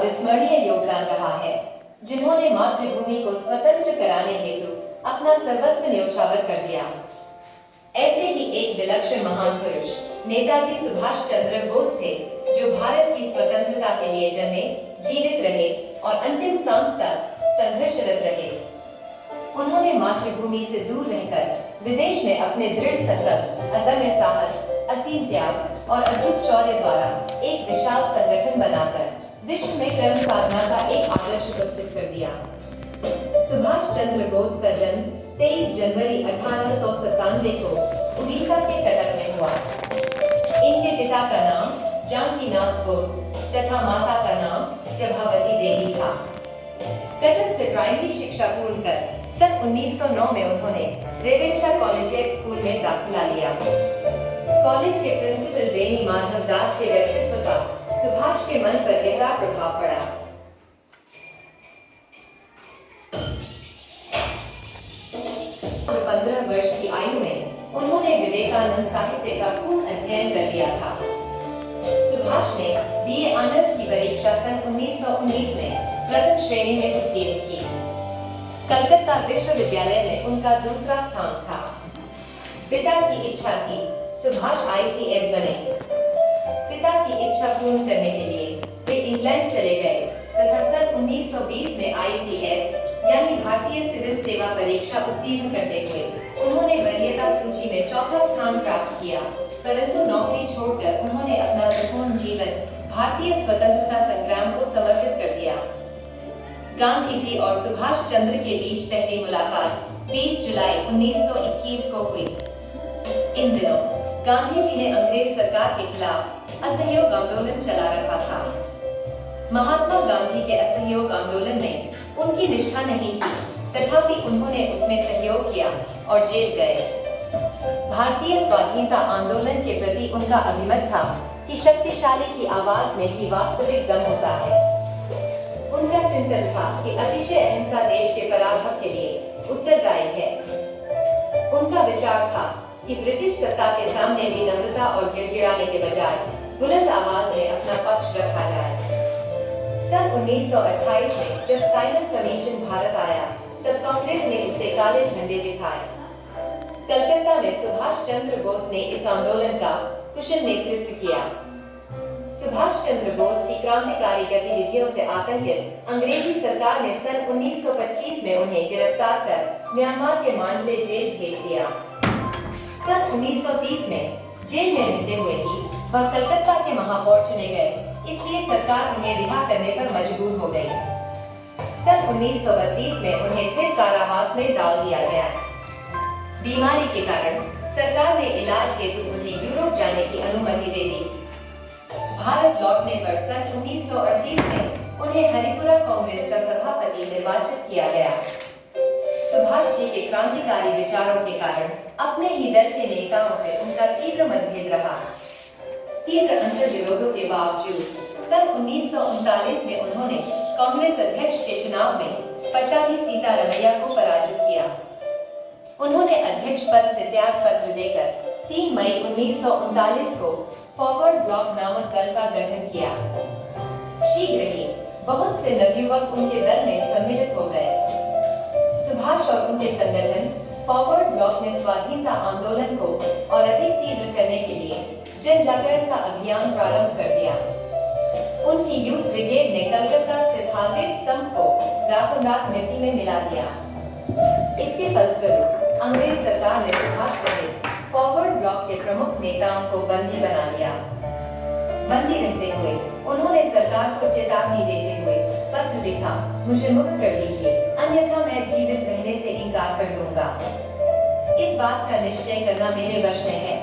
अविस्मरणीय योगदान रहा है, जिन्होंने मातृभूमि को स्वतंत्र कराने हेतु अपना सर्वस्व न्यौछावर कर दिया। ऐसे ही एक विलक्षण महान पुरुष नेताजी सुभाष चंद्र बोस थे, जो भारत की स्वतंत्रता के लिए जन्मे, जीवित रहे और अंतिम सांस तक संघर्षरत रहे। उन्होंने मातृभूमि से दूर रहकर विदेश में अपने दृढ़ संकल्प, अदम्य साहस, असीम त्याग और अद्भुत शौर्य द्वारा एक विशाल संगठन बनाकर विश्व में कर्म साधना का एक आदर्श प्रस्तुत कर दिया। सुभाष चंद्र बोस का जन्म 23 जनवरी 1897 को उड़ीसा के कटक में हुआ। इनके पिता का नाम जानकीनाथ बोस तथा माता का नाम प्रभावती देवी था। कटक से प्राइमरी शिक्षा पूर्ण कर सन 1909 में उन्होंने रेवेन्शा कॉलेजिएट स्कूल में दाखिला लिया। कॉलेज के प्रिंसिपल बेनी माधव दास के व्यक्तित्व का सुभाष के मन पर गहरा प्रभाव पड़ा। 15 वर्ष की आयु में उन्होंने विवेकानंद साहित्य का पूर्ण अध्ययन कर लिया था। सुभाष ने बीए ऑनर्स की परीक्षा सन 1919 में प्रथम श्रेणी में उत्तीर्ण की। कलकत्ता विश्वविद्यालय में उनका दूसरा स्थान था। पिता की इच्छा थी सुभाष आईसीएस बने। पिता की इच्छा पूर्ण करने के लिए वे इंग्लैंड चले गए तथा सन 1920 में आईसीएस यानी भारतीय सिविल सेवा परीक्षा उत्तीर्ण करते हुए उन्होंने वरीयता सूची में चौथा स्थान प्राप्त किया, परंतु नौकरी छोड़कर उन्होंने अपना संपूर्ण जीवन भारतीय स्वतंत्रता संग्राम को समर्पित कर दिया। गांधी जी और सुभाष चंद्र के बीच पहली मुलाकात 20 जुलाई 1921 को हुई। इन दिनों गांधी जी ने अंग्रेज सरकार के खिलाफ असहयोग आंदोलन चला रखा था। महात्मा गांधी के असहयोग आंदोलन में उनकी निष्ठा नहीं थी, तथापि उन्होंने उसमें सहयोग किया और जेल गए। भारतीय स्वाधीनता आंदोलन के प्रति उनका अभिमत था कि शक्तिशाली की आवाज में ही वास्तविक दम होता है। उनका चिंतन था कि अतिशय अहिंसा देश के पराभव के लिए उत्तरदायी है। उनका विचार था कि ब्रिटिश सत्ता के सामने विनम्रता और गिड़गिड़ाने के बजाय बुलंद आवाज में अपना पक्ष रखा जाए। सन 1928 में जब साइमन कमीशन भारत आया, तब कांग्रेस ने उसे काले झंडे दिखाए। कलकत्ता में सुभाष चंद्र बोस ने इस आंदोलन का कुशल नेतृत्व किया। सुभाष चंद्र बोस की क्रांतिकारी गतिविधियों से आतंकित अंग्रेजी सरकार ने सन 1925 में उन्हें गिरफ्तार कर म्यांमार के मांडले जेल भेज दिया। सन 1930 में जेल में रहते हुए ही वह कलकत्ता के महापौर चुने गए, इसलिए सरकार उन्हें रिहा करने पर मजबूर हो गई। सन 1932 में उन्हें फिर कारावास में डाल दिया गया। बीमारी के कारण सरकार ने इलाज हेतु उन्हें यूरोप जाने की अनुमति दे दी। भारत लौटने पर सन 1938 में उन्हें हरिपुरा कांग्रेस का सभापति निर्वाचित किया गया। सुभाष जी के क्रांतिकारी विचारों के कारण अपने ही दल के नेताओं से उनका तीव्र मतभेद रहा। तीव्र अंतर्विरोधों के बावजूद सन 1939 में उन्होंने कांग्रेस अध्यक्ष के चुनाव में पट्टाभी सीतारमैया को पराजित किया। उन्होंने अध्यक्ष पद से त्याग पत्र देकर 3 मई 1939 को फॉरवर्ड ब्लॉक नामक दल का गठन किया। शीघ्र ही बहुत से नवयुवक उनके दल में सम्मिलित हो गए। सुभाष और उनके संगठन फॉरवर्ड ब्लॉक ने स्वाधीनता आंदोलन को और अधिक तीव्र करने के लिए जन जागरण का अभियान प्रारंभ कर दिया। उनकी यूथ ब्रिगेड ने कलकत्ता स्थित हालगेट स्तंभ को रातों रात मिट्टी में मिला दिया। इसके फलस्वरूप अंग्रेज सरकार ने सुभाष सहित फॉरवर्ड ब्लॉक के प्रमुख नेताओं को बंदी बना लिया। बंदी रहते हुए उन्होंने सरकार को चेतावनी देते हुए पत्र लिखा, मुझे मुक्त कर दीजिए, अन्यथा मैं जीवित रहने से इनकार कर दूंगा। इस बात का निश्चय करना मेरे वश में है।